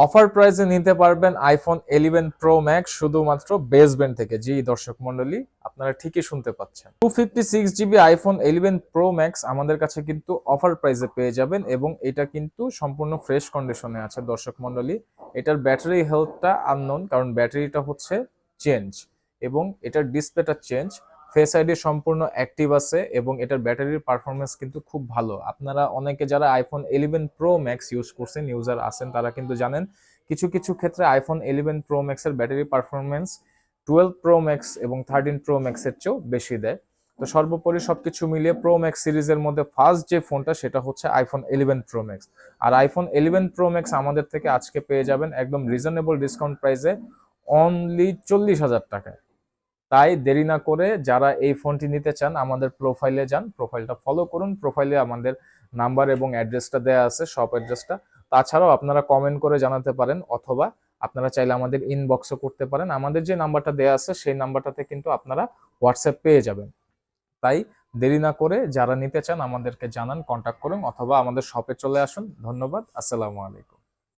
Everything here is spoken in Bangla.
অফার প্রাইসে নিতে পারবেন আইফোন 11 প্রো ম্যাক্স শুধুমাত্র বেস ব্যান্ড থেকে। জি দর্শক মন্ডলী, আপনারা ঠিকই শুনতে পাচ্ছেন। 256GB আইফোন 11 প্রো ম্যাক্স আমাদের কাছে কিন্তু অফার প্রাইসে পেয়ে যাবেন, এবং এটা কিন্তু সম্পূর্ণ ফ্রেশ কন্ডিশনে আছে দর্শক মন্ডলী। এটার ব্যাটারি হেলথটা আননোন, কারণ ব্যাটারিটা হচ্ছে চেঞ্জ এবং এটার ডিসপ্লেটা চেঞ্জ। ফেস আইডি সম্পূর্ণ অ্যাক্টিভ আছে এবং এটার ব্যাটারির পারফরমেন্স কিন্তু খুব ভালো। আপনারা অনেকে যারা আইফোন 11 প্রো ম্যাক্স ইউজ করছেন, ইউজার আছেন, তারা কিন্তু জানেন কিছু কিছু ক্ষেত্রে আইফোন 11 প্রো ম্যাক্সের ব্যাটারি পারফরমেন্স 12 প্রো ম্যাক্স এবং 13 প্রো ম্যাক্সের চেয়েও বেশি দেয়। তো সর্বোপরি সবকিছু মিলিয়ে প্রো ম্যাক্স সিরিজের মধ্যে ফার্স্ট যে ফোনটা সেটা হচ্ছে আইফোন 11 প্রো ম্যাক্স। আর আইফোন 11 প্রো ম্যাক্স আমাদের থেকে আজকে পেয়ে যাবেন একদম রিজনেবল ডিসকাউন্ট প্রাইসে, অনলি 40,000 টাকায়। তাই দেরি না করে যারা এই ফোনটি নিতে চান আমাদের প্রোফাইলে যান, প্রোফাইলটা ফলো করুন। প্রোফাইলে আমাদের নাম্বার এবং অ্যাড্রেসটা দেয়া আছে, শপ অ্যাড্রেসটা। তাছাড়াও আপনারা কমেন্ট করে জানাতে পারেন, অথবা আপনারা চাইলে আমাদের ইনবক্সও করতে পারেন। আমাদের যে নাম্বারটা দেয়া আছে সেই নাম্বারটাতে কিন্তু আপনারা হোয়াটসঅ্যাপ পেয়ে যাবেন। তাই দেরি না করে যারা নিতে চান আমাদেরকে জানান, কন্ট্যাক্ট করুন, অথবা আমাদের শপে চলে আসুন। ধন্যবাদ, আসসালামু আলাইকুম।